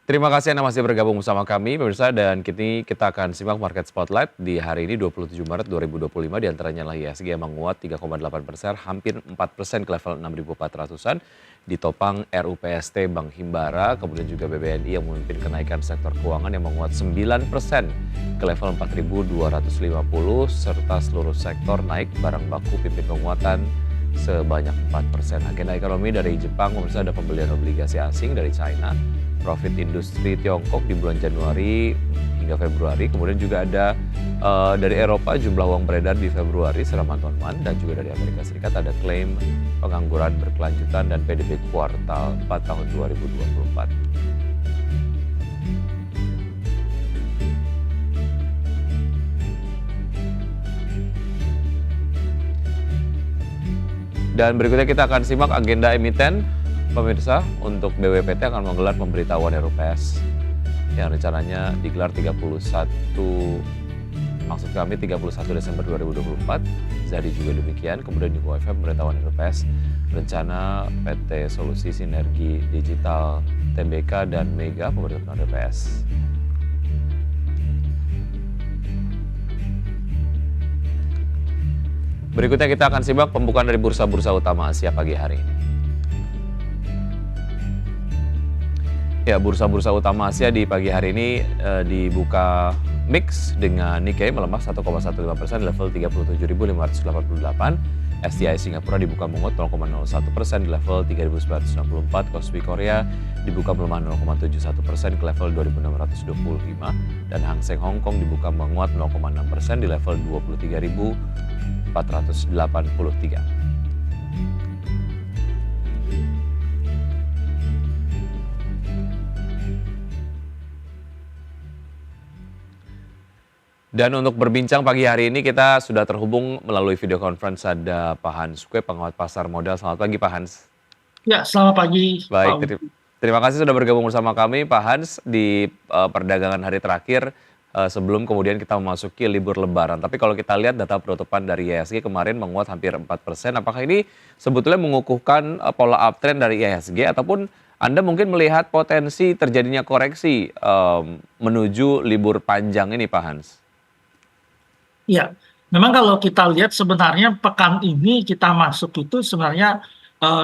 Terima kasih Anda masih bergabung bersama kami pemirsa dan kini kita akan simak market spotlight di hari ini 27 Maret 2025 di antaranya adalah IHSG yang menguat 3,8%, hampir 4% ke level 6.400-an, ditopang RUPST Bank Himbara, kemudian juga BBNI yang memimpin kenaikan sektor keuangan yang menguat 9% ke level 4.250 serta seluruh sektor naik, barang baku pimpin penguatan sebanyak 4%. Agenda ekonomi dari Jepang, pemirsa ada pembelian obligasi asing dari China, profit industri Tiongkok di bulan Januari hingga Februari, kemudian juga ada dari Eropa jumlah uang beredar di Februari secara month-on-month dan juga dari Amerika Serikat ada klaim pengangguran berkelanjutan dan PDB kuartal 4 tahun 2024. Dan berikutnya kita akan simak agenda emiten. Pemirsa, untuk BWPT akan menggelar pemberitahuan RUPS yang rencananya digelar 31 Desember 2024. Zadi juga demikian. Kemudian di UFM pemberitahuan RUPS rencana PT Solusi Sinergi Digital TBK dan Mega pemberitahuan RUPS. Berikutnya kita akan simak pembukaan dari bursa-bursa utama Asia pagi hari ini. Ya, bursa-bursa utama Asia di pagi hari ini dibuka mix dengan Nikkei melemah 1,15% di level 37.588. STI Singapura dibuka menguat 0,01% di level 3.964. Kospi Korea dibuka melemah 0,71% ke level 2.625. Dan Hang Seng Hong Kong dibuka menguat 0,6% di level 23.483. Dan untuk berbincang pagi hari ini kita sudah terhubung melalui video conference ada Pak Hans Kueh, pengamat pasar modal. Selamat pagi Pak Hans. Ya, selamat pagi. Baik, terima kasih sudah bergabung bersama kami Pak Hans di perdagangan hari terakhir sebelum kemudian kita memasuki libur lebaran. Tapi kalau kita lihat data penutupan dari IHSG kemarin menguat hampir 4%. Apakah ini sebetulnya mengukuhkan pola uptrend dari IHSG ataupun Anda mungkin melihat potensi terjadinya koreksi menuju libur panjang ini Pak Hans? Ya, memang kalau kita lihat sebenarnya pekan ini kita masuk itu sebenarnya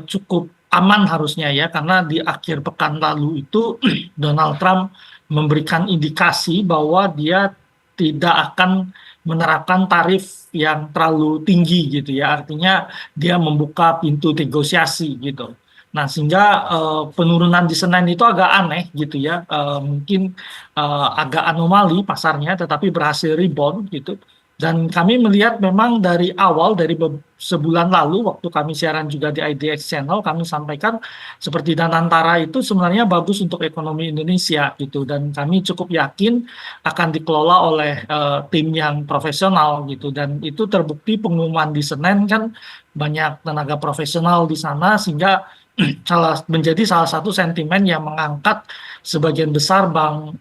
cukup aman harusnya ya, karena di akhir pekan lalu itu Donald Trump memberikan indikasi bahwa dia tidak akan menerapkan tarif yang terlalu tinggi gitu ya, artinya dia membuka pintu negosiasi gitu. Nah, sehingga penurunan di Senin itu agak aneh gitu ya, mungkin agak anomali pasarnya, tetapi berhasil rebound gitu. Dan kami melihat memang dari awal, dari sebulan lalu, waktu kami siaran juga di IDX Channel, kami sampaikan seperti Danantara itu sebenarnya bagus untuk ekonomi Indonesia gitu. Dan kami cukup yakin akan dikelola oleh tim yang profesional gitu. Dan itu terbukti pengumuman di Senin kan banyak tenaga profesional di sana, sehingga menjadi salah satu sentimen yang mengangkat sebagian besar bank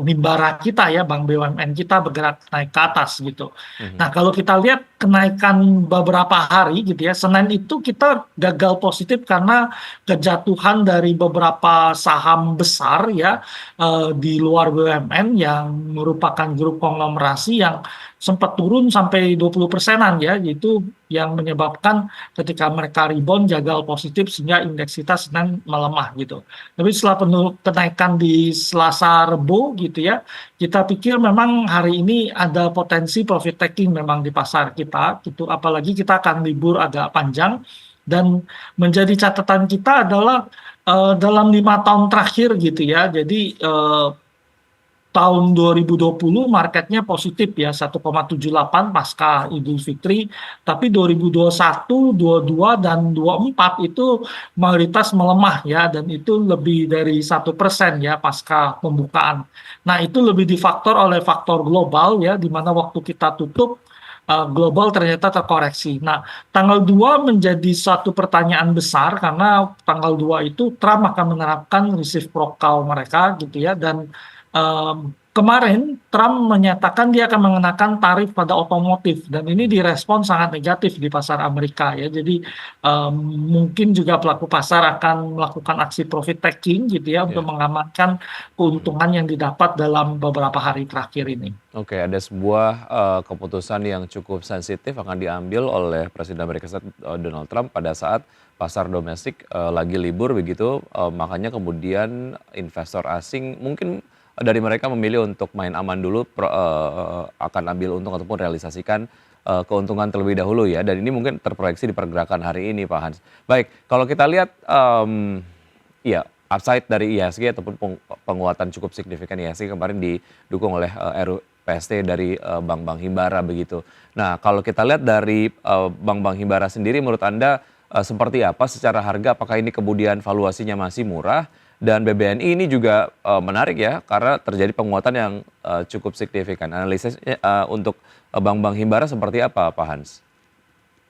himbara kita ya, bank BUMN kita bergerak naik ke atas gitu. Nah, kalau kita lihat kenaikan beberapa hari gitu ya, Senin itu kita gagal positif karena kejatuhan dari beberapa saham besar ya di luar BUMN yang merupakan grup konglomerasi yang sempat turun sampai 20%-an ya, itu yang menyebabkan ketika mereka rebound gagal positif sehingga indeks kita Senin melemah gitu. Tapi setelah kenaikan di Selasa Rebo gitu ya, kita pikir memang hari ini ada potensi profit taking memang di pasar kita gitu, apalagi kita akan libur agak panjang. Dan menjadi catatan kita adalah dalam 5 tahun terakhir gitu ya, jadi tahun 2020 marketnya positif ya 1,78 pasca Idul Fitri, tapi 2021, 22 dan 24 itu mayoritas melemah ya, dan itu lebih dari 1% ya pasca pembukaan. Nah, itu lebih difaktor oleh faktor global ya, di mana waktu kita tutup global ternyata terkoreksi. Nah, tanggal 2 menjadi satu pertanyaan besar karena tanggal 2 itu Trump akan menerapkan reciprocal mereka gitu ya, dan Kemarin Trump menyatakan dia akan mengenakan tarif pada otomotif dan ini direspon sangat negatif di pasar Amerika ya. Jadi mungkin juga pelaku pasar akan melakukan aksi profit taking gitu ya untuk Ya. mengamankan keuntungan yang didapat dalam beberapa hari terakhir ini. Oke, ada sebuah keputusan yang cukup sensitif akan diambil oleh Presiden Amerika Serikat Donald Trump pada saat pasar domestik lagi libur begitu, makanya kemudian investor asing mungkin dari mereka memilih untuk main aman dulu, akan ambil untung ataupun realisasikan keuntungan terlebih dahulu ya, dan ini mungkin terproyeksi di pergerakan hari ini, Pak Hans. Baik, kalau kita lihat, ya upside dari IHSG ataupun penguatan cukup signifikan IHSG kemarin didukung oleh RPST dari bank-bank Himbara begitu. Nah, kalau kita lihat dari bank-bank Himbara sendiri, menurut Anda seperti apa secara harga? Apakah ini kemudian valuasinya masih murah? Dan BBNI ini juga menarik ya, karena terjadi penguatan yang cukup signifikan. Analisisnya untuk bank-bank Himbara seperti apa, Pak Hans?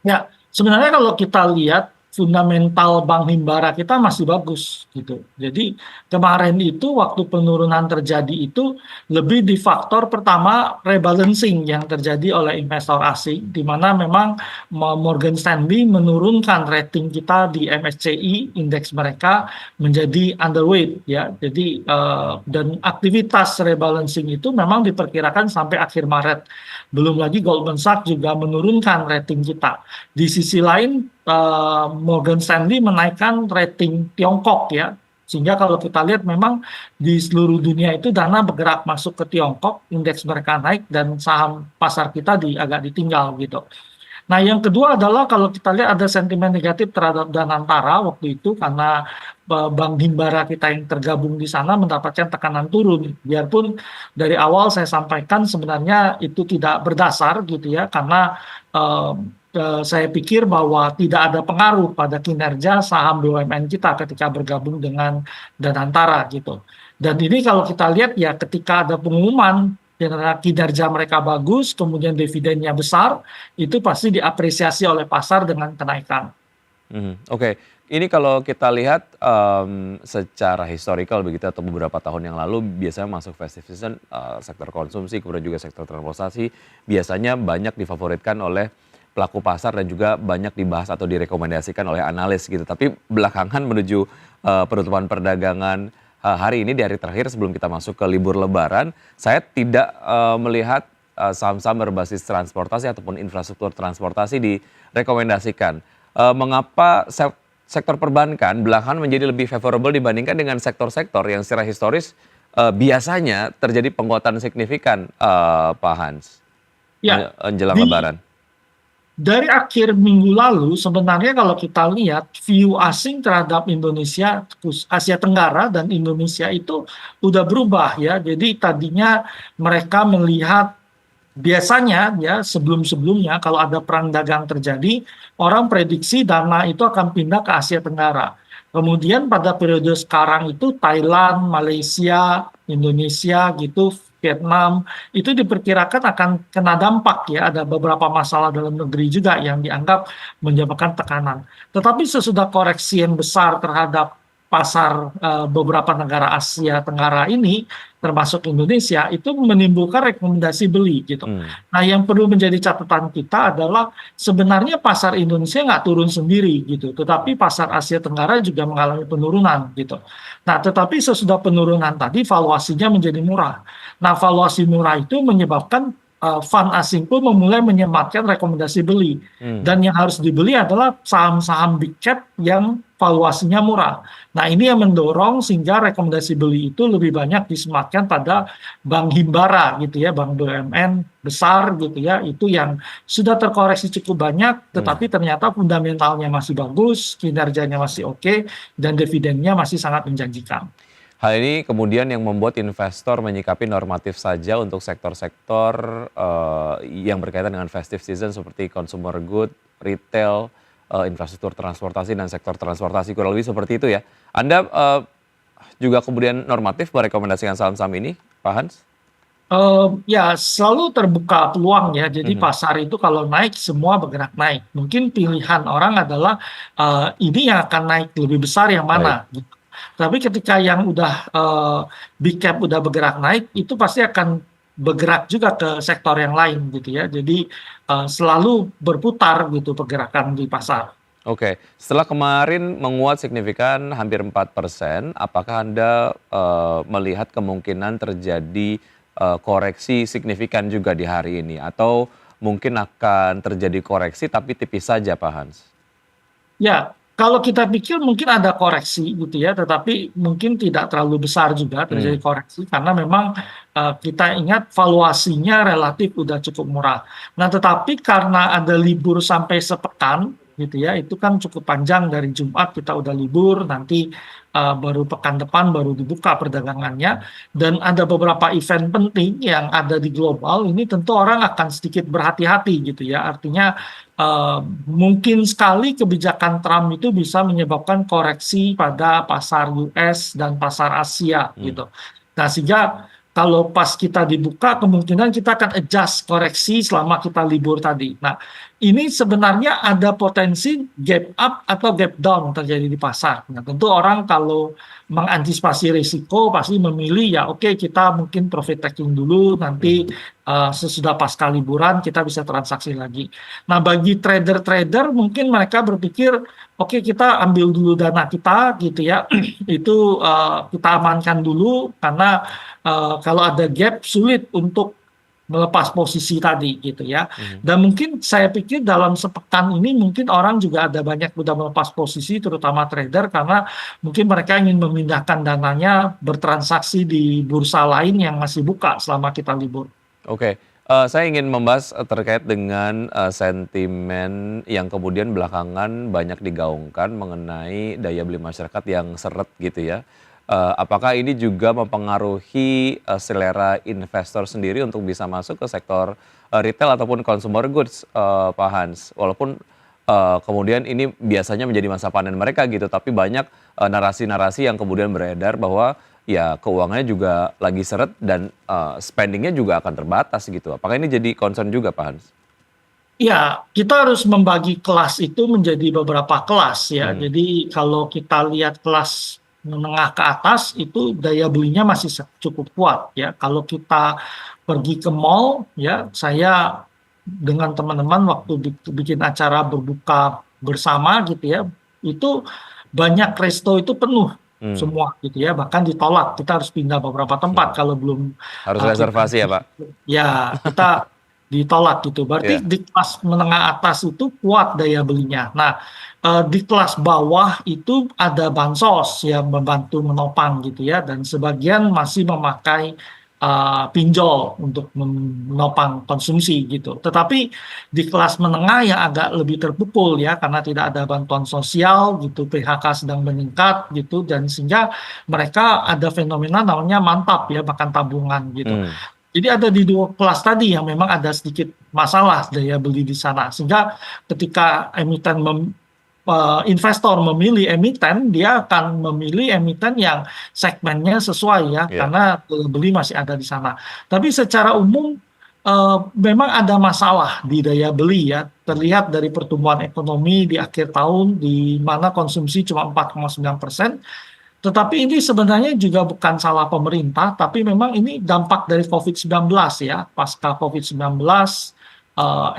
Ya, sebenarnya kalau kita lihat fundamental Bank Himbara kita masih bagus gitu. Jadi kemarin itu waktu penurunan terjadi itu lebih di faktor pertama rebalancing yang terjadi oleh investor asing, di mana memang Morgan Stanley menurunkan rating kita di MSCI indeks mereka menjadi underweight ya. Jadi dan aktivitas rebalancing itu memang diperkirakan sampai akhir Maret. Belum lagi Goldman Sachs juga menurunkan rating kita. Di sisi lain, Morgan Stanley menaikkan rating Tiongkok ya. Sehingga kalau kita lihat memang di seluruh dunia itu dana bergerak masuk ke Tiongkok, indeks mereka naik dan saham pasar kita agak ditinggal gitu. Nah, yang kedua adalah kalau kita lihat ada sentimen negatif terhadap Danantara waktu itu karena Bank Himbara kita yang tergabung di sana mendapatkan tekanan turun. Biarpun dari awal saya sampaikan sebenarnya itu tidak berdasar gitu ya, karena saya pikir bahwa tidak ada pengaruh pada kinerja saham BUMN kita ketika bergabung dengan Danantara gitu. Dan ini kalau kita lihat ya ketika ada pengumuman kinerja mereka bagus, kemudian dividennya besar, itu pasti diapresiasi oleh pasar dengan kenaikan. Oke. Ini kalau kita lihat, secara historical begitu atau beberapa tahun yang lalu biasanya masuk festive season, sektor konsumsi kemudian juga sektor transportasi biasanya banyak difavoritkan oleh pelaku pasar dan juga banyak dibahas atau direkomendasikan oleh analis gitu. Tapi belakangan menuju, penutupan perdagangan, hari ini di hari terakhir sebelum kita masuk ke libur lebaran, saya tidak, melihat, saham-saham berbasis transportasi ataupun infrastruktur transportasi direkomendasikan. Mengapa sektor perbankan belakangan menjadi lebih favorable dibandingkan dengan sektor-sektor yang secara historis, biasanya terjadi penguatan signifikan, Pak Hans, Ya, menjelang di lebaran? dari akhir minggu lalu sebenarnya kalau kita lihat view asing terhadap Indonesia, Asia Tenggara dan Indonesia itu udah berubah ya. Jadi tadinya mereka melihat biasanya ya sebelum-sebelumnya kalau ada perang dagang terjadi, orang prediksi dana itu akan pindah ke Asia Tenggara. Kemudian pada periode sekarang itu Thailand, Malaysia, Indonesia gitu, Vietnam itu diperkirakan akan kena dampak ya. Ada beberapa masalah dalam negeri juga yang dianggap menyebabkan tekanan. Tetapi sesudah koreksi yang besar terhadap pasar beberapa negara Asia Tenggara ini, termasuk Indonesia, itu menimbulkan rekomendasi beli gitu. Mmm, Nah, yang perlu menjadi catatan kita adalah sebenarnya pasar Indonesia nggak turun sendiri gitu, tetapi pasar Asia Tenggara juga mengalami penurunan gitu. Nah, tetapi sesudah penurunan tadi valuasinya menjadi murah. Nah, valuasi murah itu menyebabkan fund asing pun memulai menyematkan rekomendasi beli. mmm. Dan yang harus dibeli adalah saham-saham big cap yang valuasinya murah. Nah, ini yang mendorong sehingga rekomendasi beli itu lebih banyak disematkan pada bank Himbara gitu ya, bank BUMN besar gitu ya, itu yang sudah terkoreksi cukup banyak, tetapi ternyata fundamentalnya masih bagus, kinerjanya masih oke, dan dividennya masih sangat menjanjikan. Hal ini kemudian yang membuat investor menyikapi normatif saja untuk sektor-sektor, yang berkaitan dengan festive season seperti consumer good, retail, infrastruktur transportasi dan sektor transportasi kurang lebih seperti itu ya. Anda, juga kemudian normatif merekomendasikan saham-saham ini, Pak Hans? Ya selalu terbuka peluang ya, jadi Mhm, pasar itu kalau naik semua bergerak naik. Mungkin pilihan orang adalah, ini yang akan naik lebih besar yang baik. mana gitu. Tapi ketika yang udah, big cap udah bergerak naik, itu pasti akan bergerak juga ke sektor yang lain gitu ya. Jadi, selalu berputar gitu pergerakan di pasar. Oke, setelah kemarin menguat signifikan hampir 4%, apakah Anda, melihat kemungkinan terjadi, koreksi signifikan juga di hari ini? Atau mungkin akan terjadi koreksi tapi tipis saja Pak Hans? Ya, kalau kita pikir mungkin ada koreksi gitu ya, tetapi mungkin tidak terlalu besar juga terjadi Mmm, koreksi karena memang, kita ingat valuasinya relatif udah cukup murah. Nah, tetapi karena ada libur sampai sepekan gitu ya, itu kan cukup panjang dari Jumat kita udah libur, nanti, baru pekan depan baru dibuka perdagangannya, dan ada beberapa event penting yang ada di global, ini tentu orang akan sedikit berhati-hati gitu ya. Artinya, mungkin sekali kebijakan Trump itu bisa menyebabkan koreksi pada pasar US dan pasar Asia mmm, gitu. Nah, sehingga kalau pas kita dibuka kemungkinan kita akan adjust koreksi selama kita libur tadi. Nah, ini sebenarnya ada potensi gap up atau gap down terjadi di pasar. Nah, tentu orang kalau mengantisipasi risiko pasti memilih ya oke kita mungkin profit taking dulu nanti, mhm. sesudah pasca liburan kita bisa transaksi lagi. Nah, bagi trader-trader mungkin mereka berpikir, "Oke, kita ambil dulu dana kita," gitu ya, itu, kita amankan dulu karena, kalau ada gap sulit untuk melepas posisi tadi gitu ya. Mhm. Dan mungkin saya pikir dalam sepekan ini mungkin orang juga ada banyak udah melepas posisi terutama trader karena mungkin mereka ingin memindahkan dananya bertransaksi di bursa lain yang masih buka selama kita libur. Oke, saya ingin membahas, terkait dengan, sentimen yang kemudian belakangan banyak digaungkan mengenai daya beli masyarakat yang seret gitu ya. Apakah ini juga mempengaruhi, selera investor sendiri untuk bisa masuk ke sektor, retail ataupun consumer goods, Pak Hans? Walaupun, kemudian ini biasanya menjadi masa panen mereka gitu, tapi banyak, narasi-narasi yang kemudian beredar bahwa ya keuangannya juga lagi seret dan, spending-nya juga akan terbatas gitu. Apakah ini jadi concern juga Pak Hans? Iya, kita harus membagi kelas itu menjadi beberapa kelas ya. Mhm, Jadi kalau kita lihat kelas menengah ke atas itu daya belinya masih cukup kuat ya. Kalau kita pergi ke mall ya, saya dengan teman-teman waktu bikin acara berbuka bersama gitu ya, itu banyak resto itu penuh mmm, semua gitu ya, bahkan ditolak. Kita harus pindah beberapa tempat kalau belum, harus kita reservasi ya Pak? ya kita ditolak gitu, berarti Iya, di kelas menengah atas itu kuat daya belinya. Nah, di kelas bawah itu ada bansos yang membantu menopang gitu ya, dan sebagian masih memakai, pinjol untuk menopang konsumsi gitu. Tetapi di kelas menengah yang agak lebih terpukul ya, karena tidak ada bantuan sosial gitu, PHK sedang meningkat gitu, dan sehingga mereka ada fenomena namanya mantap ya, makan tabungan gitu. mmm, Jadi ada di 2 kelas tadi yang memang ada sedikit masalah daya beli di sana, sehingga ketika investor memilih emiten, dia akan memilih emiten yang segmennya sesuai ya, iya, karena daya beli masih ada di sana. Tapi secara umum, memang ada masalah di daya beli ya, terlihat dari pertumbuhan ekonomi di akhir tahun di mana konsumsi cuma 4,9%. Tetapi ini sebenarnya juga bukan salah pemerintah, tapi memang ini dampak dari COVID-19 ya. Pasca COVID-19,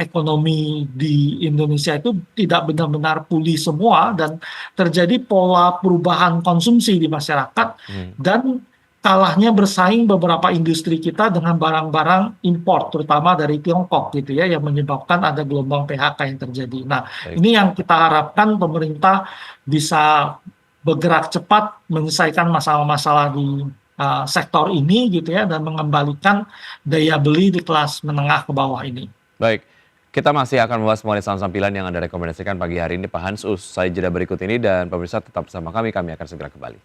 ekonomi di Indonesia itu tidak benar-benar pulih semua dan terjadi pola perubahan konsumsi di masyarakat mhm, dan kalahnya bersaing beberapa industri kita dengan barang-barang import, terutama dari Tiongkok gitu ya, yang menyebabkan ada gelombang PHK yang terjadi. Nah, baik. ini yang kita harapkan pemerintah bisa bergerak cepat menyelesaikan masalah-masalah di, sektor ini gitu ya dan mengembalikan daya beli di kelas menengah ke bawah ini. Baik, kita masih akan membahas mengenai saham sampilan yang Anda rekomendasikan pagi hari ini Pak Hans, usai jeda berikut ini dan pemirsa tetap bersama kami akan segera kembali.